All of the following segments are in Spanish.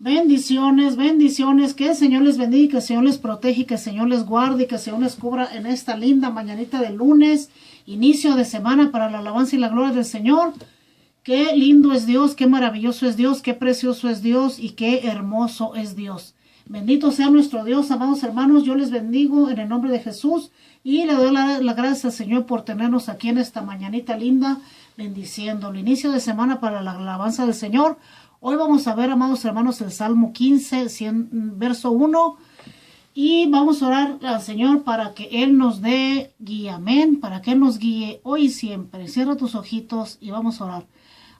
Bendiciones, bendiciones, que el Señor les bendiga, que el Señor les protege, que el Señor les guarde y que el Señor les cubra en esta linda mañanita de lunes, inicio de semana para la alabanza y la gloria del Señor. Qué lindo es Dios, qué maravilloso es Dios, qué precioso es Dios y qué hermoso es Dios. Bendito sea nuestro Dios, amados hermanos, yo les bendigo en el nombre de Jesús y le doy la gracia al Señor por tenernos aquí en esta mañanita linda, bendiciendo el inicio de semana para la alabanza del Señor. Hoy vamos a ver, amados hermanos, el Salmo 15, verso 1, y vamos a orar al Señor para que Él nos dé guía, amén, para que Él nos guíe hoy y siempre. Cierra tus ojitos y vamos a orar.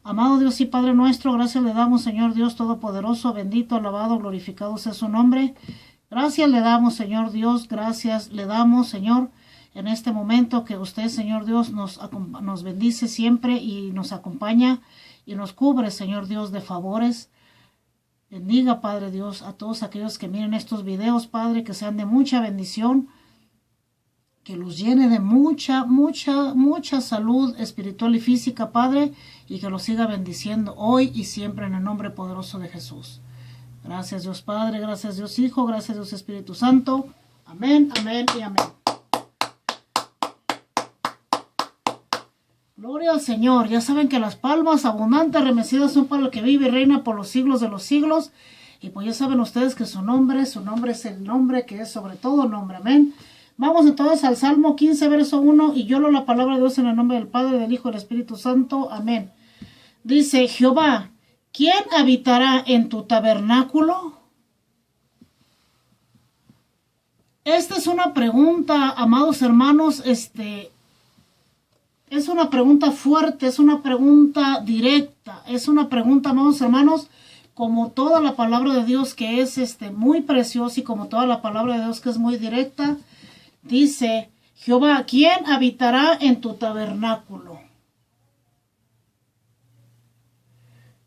Amado Dios y Padre nuestro, gracias le damos, Señor Dios Todopoderoso, bendito, alabado, glorificado sea su nombre. Gracias le damos, Señor Dios, gracias le damos, Señor, en este momento que usted, Señor Dios, nos bendice siempre y nos acompaña y nos cubre, Señor Dios, de favores. Bendiga, Padre Dios, a todos aquellos que miren estos videos, Padre, que sean de mucha bendición, que los llene de mucha salud espiritual y física, Padre, y que los siga bendiciendo hoy y siempre en el nombre poderoso de Jesús. Gracias, Dios Padre, gracias, Dios Hijo, gracias, Dios Espíritu Santo. Amén, amén y amén. Gloria al Señor. Ya saben que las palmas abundantes remecidas son para el que vive y reina por los siglos de los siglos. Y pues ya saben ustedes que su nombre es el nombre que es sobre todo nombre. Amén. Vamos entonces al Salmo 15, verso 1. Y yo leo la palabra de Dios en el nombre del Padre, del Hijo y del Espíritu Santo. Amén. Dice: Jehová, ¿quién habitará en tu tabernáculo? Esta es una pregunta, amados hermanos, es una pregunta fuerte, es una pregunta directa, es una pregunta, amados hermanos, como toda la palabra de Dios que es muy preciosa y como toda la palabra de Dios que es muy directa. Dice: Jehová, ¿quién habitará en tu tabernáculo?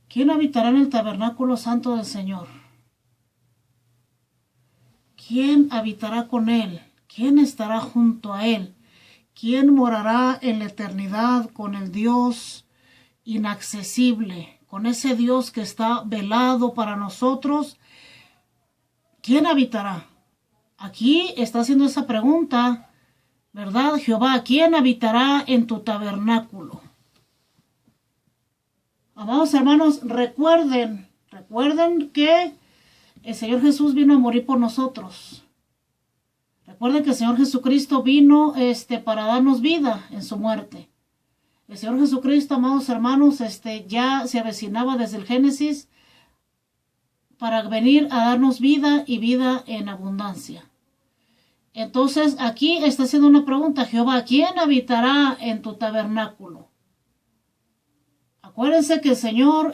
¿Quién habitará en el tabernáculo santo del Señor? ¿Quién habitará con él? ¿Quién estará junto a él? ¿Quién morará en la eternidad con el Dios inaccesible, con ese Dios que está velado para nosotros? ¿Quién habitará? Aquí está haciendo esa pregunta, ¿verdad? Jehová, ¿quién habitará en tu tabernáculo? Amados hermanos, recuerden que el Señor Jesús vino a morir por nosotros. Recuerden que el Señor Jesucristo vino para darnos vida en su muerte. El Señor Jesucristo, amados hermanos, ya se avecinaba desde el Génesis para venir a darnos vida y vida en abundancia. Entonces, aquí está haciendo una pregunta: Jehová, ¿quién habitará en tu tabernáculo? Acuérdense que el Señor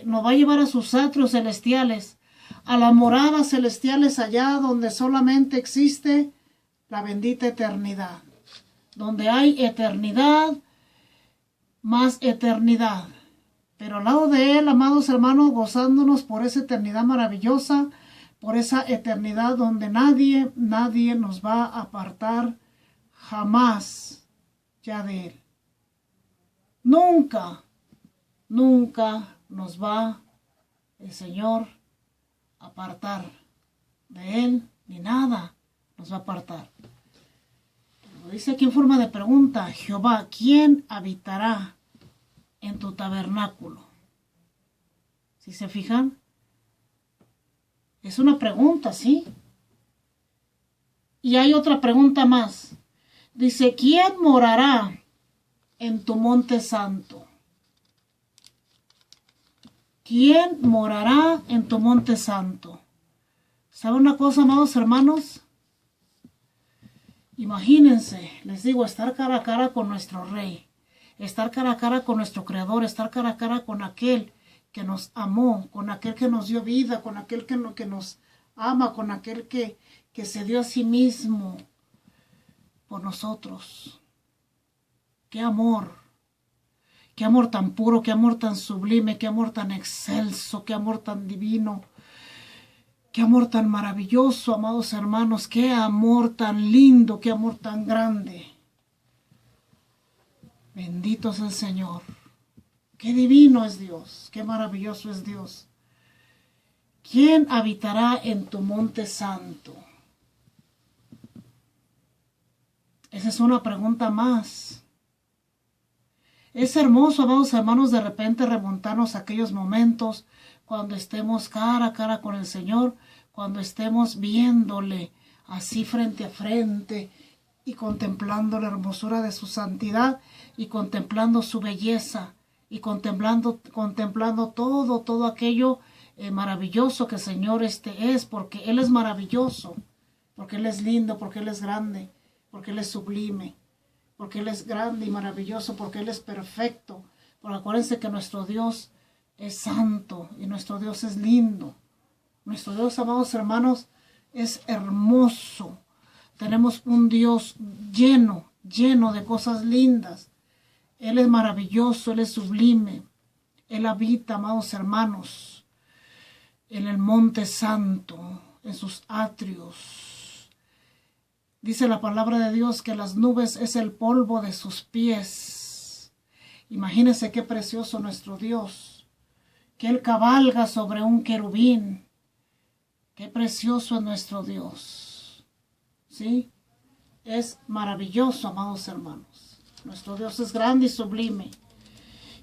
nos va a llevar a sus atrios celestiales, a las moradas celestiales, allá donde solamente existe la bendita eternidad, donde hay eternidad más eternidad, pero al lado de Él, amados hermanos, gozándonos por esa eternidad maravillosa, por esa eternidad donde nadie nos va a apartar jamás ya de Él. Nunca nos va el Señor apartar de Él, ni nada nos va a apartar. Lo dice aquí en forma de pregunta: Jehová, ¿quién habitará en tu tabernáculo? ¿Sí se fijan? Es una pregunta, ¿sí? Y hay otra pregunta más. Dice: ¿quién morará en tu monte santo? ¿Quién morará en tu monte santo? ¿Saben una cosa, amados hermanos? Imagínense, les digo, estar cara a cara con nuestro Rey, estar cara a cara con nuestro Creador, estar cara a cara con aquel que nos amó, con aquel que nos dio vida, con aquel que nos ama, con aquel que se dio a sí mismo por nosotros. ¡Qué amor! ¡Qué amor tan puro, qué amor tan sublime, qué amor tan excelso, qué amor tan divino! ¡Qué amor tan maravilloso, amados hermanos! ¡Qué amor tan lindo, qué amor tan grande! Bendito es el Señor. ¡Qué divino es Dios! ¡Qué maravilloso es Dios! ¿quién habitará en tu monte santo? Esa es una pregunta más. Es hermoso, amados hermanos, de repente remontarnos a aquellos momentos cuando estemos cara a cara con el Señor, cuando estemos viéndole así frente a frente y contemplando la hermosura de su santidad y contemplando su belleza y contemplando todo aquello maravilloso que el Señor es, porque Él es maravilloso, porque Él es lindo, porque Él es grande, porque Él es sublime, porque Él es grande y maravilloso, porque Él es perfecto. Pero acuérdense que nuestro Dios es santo y nuestro Dios es lindo. Nuestro Dios, amados hermanos, es hermoso. Tenemos un Dios lleno de cosas lindas. Él es maravilloso, Él es sublime. Él habita, amados hermanos, en el monte santo, en sus atrios. Dice la palabra de Dios que las nubes es el polvo de sus pies. Imagínense qué precioso nuestro Dios, que Él cabalga sobre un querubín. Qué precioso es nuestro Dios. ¿Sí? Es maravilloso, amados hermanos. Nuestro Dios es grande y sublime.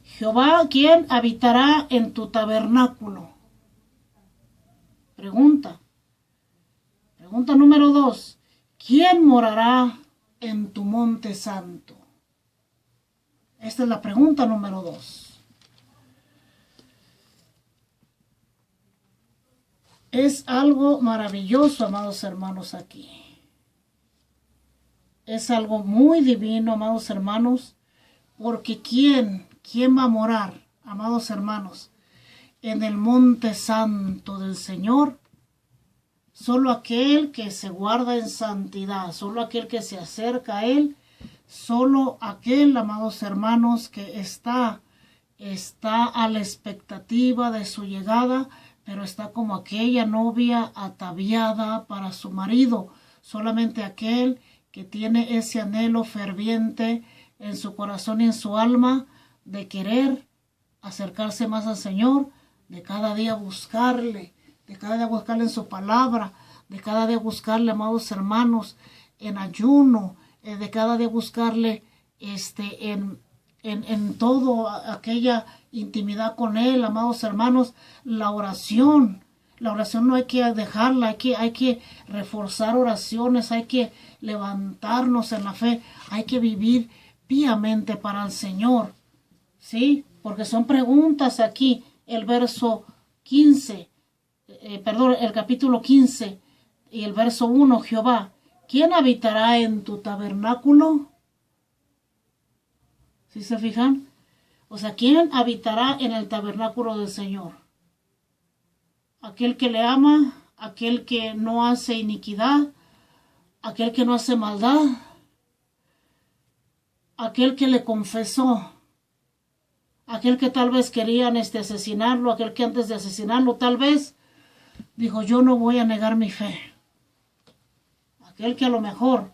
Jehová, ¿quién habitará en tu tabernáculo? Pregunta. Pregunta número 2. ¿Quién morará en tu monte santo? Esta es la pregunta número 2. Es algo maravilloso, amados hermanos, aquí. Es algo muy divino, amados hermanos, porque ¿quién va a morar, amados hermanos, en el monte santo del Señor? Solo aquel que se guarda en santidad, solo aquel que se acerca a Él, solo aquel, amados hermanos, que está a la expectativa de su llegada, pero está como aquella novia ataviada para su marido. Solamente aquel que tiene ese anhelo ferviente en su corazón y en su alma de querer acercarse más al Señor, de cada día buscarle, de cada día buscarle en su palabra, de cada día buscarle, amados hermanos, en ayuno, de cada día buscarle en todo aquella intimidad con Él, amados hermanos. La oración no hay que dejarla, hay que reforzar oraciones, hay que levantarnos en la fe, hay que vivir piamente para el Señor, ¿sí? Porque son preguntas aquí, el verso 15, el capítulo 15 y el verso 1, Jehová, ¿quién habitará en tu tabernáculo? ¿Sí se fijan? O sea, ¿quién habitará en el tabernáculo del Señor? Aquel que le ama, aquel que no hace iniquidad, aquel que no hace maldad, aquel que le confesó, aquel que tal vez querían asesinarlo, aquel que antes de asesinarlo tal vez dijo, yo no voy a negar mi fe. Aquel que a lo mejor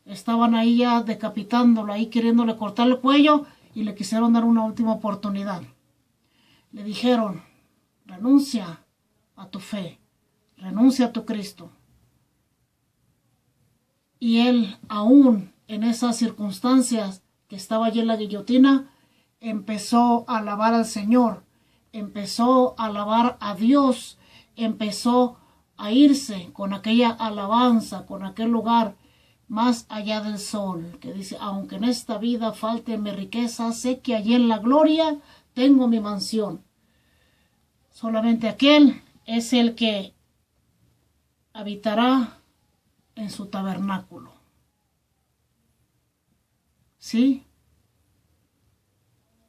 estaban ahí ya decapitándolo, ahí queriéndole cortar el cuello y le quisieron dar una última oportunidad. Le dijeron, renuncia a tu fe, renuncia a tu Cristo. Y él, aún en esas circunstancias que estaba allí en la guillotina, empezó a alabar al Señor, empezó a alabar a Dios, empezó a irse con aquella alabanza, con aquel lugar más allá del sol, que dice, aunque en esta vida falte mi riqueza, sé que allí en la gloria tengo mi mansión. Solamente aquel es el que habitará en su tabernáculo. ¿Sí?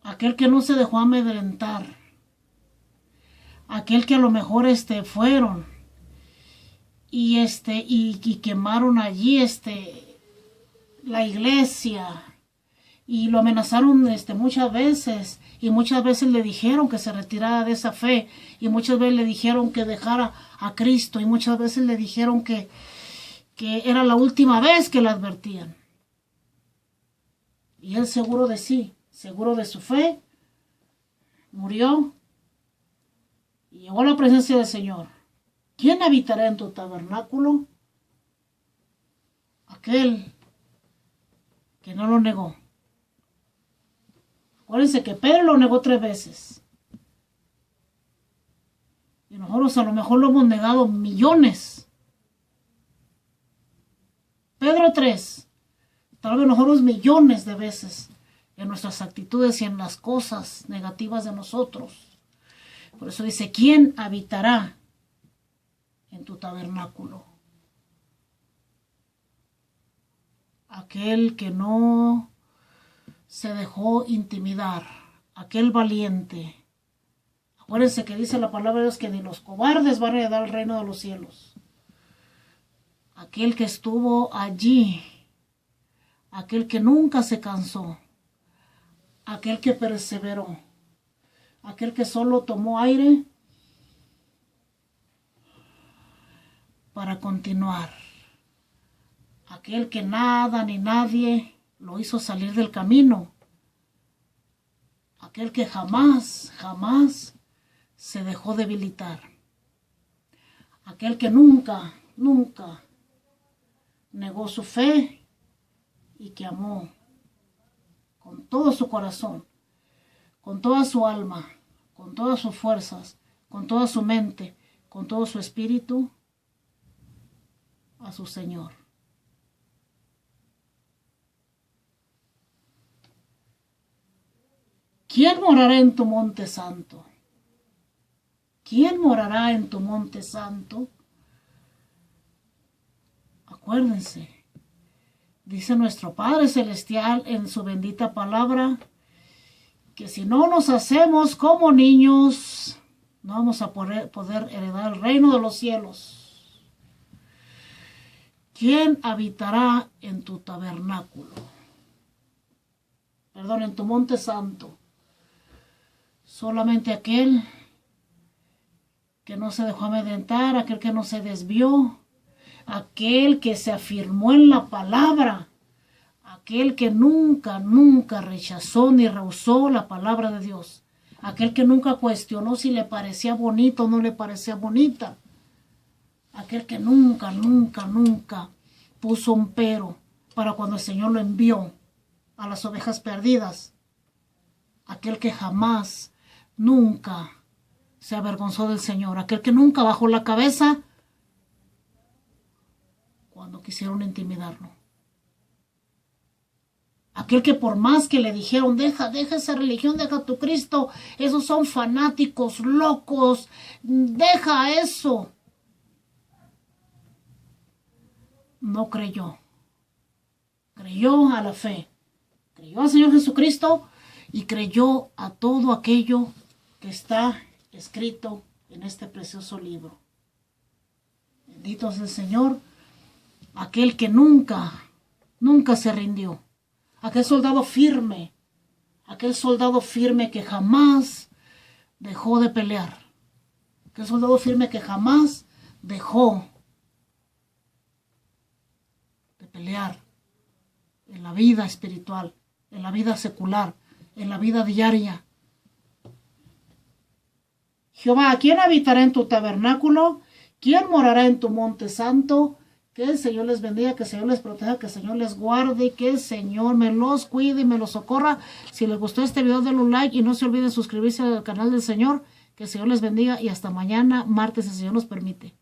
Aquel que no se dejó amedrentar. Aquel que a lo mejor fueron y quemaron allí la iglesia y lo amenazaron muchas veces, y muchas veces le dijeron que se retirara de esa fe, y muchas veces le dijeron que dejara a Cristo, y muchas veces le dijeron que era la última vez que le advertían. Y él, seguro de sí, seguro de su fe, murió y llegó a la presencia del Señor. ¿Quién habitará en tu tabernáculo? Aquel que no lo negó. Acuérdense que Pedro lo negó 3 veces. Y nosotros a lo mejor lo hemos negado millones. Pedro 3. Tal vez nosotros millones de veces en nuestras actitudes y en las cosas negativas de nosotros. Por eso dice, ¿quién habitará en tu tabernáculo? Aquel que no se dejó intimidar, aquel valiente. Acuérdense que dice la palabra de Dios que ni los cobardes van a heredar el reino de los cielos. Aquel que estuvo allí, aquel que nunca se cansó, aquel que perseveró, aquel que solo tomó aire para continuar, aquel que nada ni nadie lo hizo salir del camino, aquel que jamás se dejó debilitar, aquel que nunca negó su fe y que amó con todo su corazón, con toda su alma, con todas sus fuerzas, con toda su mente, con todo su espíritu a su Señor. ¿Quién morará en tu monte santo? ¿Quién morará en tu monte santo? Acuérdense, dice nuestro Padre Celestial en su bendita palabra, que si no nos hacemos como niños, no vamos a poder heredar el reino de los cielos. ¿Quién habitará en tu tabernáculo? Perdón, en tu monte santo. Solamente aquel que no se dejó amedrentar, aquel que no se desvió, aquel que se afirmó en la palabra, aquel que nunca rechazó ni rehusó la palabra de Dios, aquel que nunca cuestionó si le parecía bonito o no le parecía bonita, aquel que nunca puso un pero para cuando el Señor lo envió a las ovejas perdidas, aquel que jamás, nunca se avergonzó del Señor, aquel que nunca bajó la cabeza cuando quisieron intimidarlo. Aquel que por más que le dijeron, deja esa religión, deja tu Cristo, esos son fanáticos, locos, deja eso. No creyó. Creyó a la fe. Creyó al Señor Jesucristo y creyó a todo aquello que está escrito en este precioso libro. Bendito es el Señor, aquel que nunca se rindió. Aquel soldado firme que jamás dejó de pelear. Aquel soldado firme que jamás dejó de pelear en la vida espiritual, en la vida secular, en la vida diaria. Jehová, ¿quién habitará en tu tabernáculo? ¿Quién morará en tu monte santo? Que el Señor les bendiga, que el Señor les proteja, que el Señor les guarde, que el Señor me los cuide y me los socorra. Si les gustó este video, denle un like y no se olviden suscribirse al canal del Señor. Que el Señor les bendiga y hasta mañana, martes, si el Señor nos permite.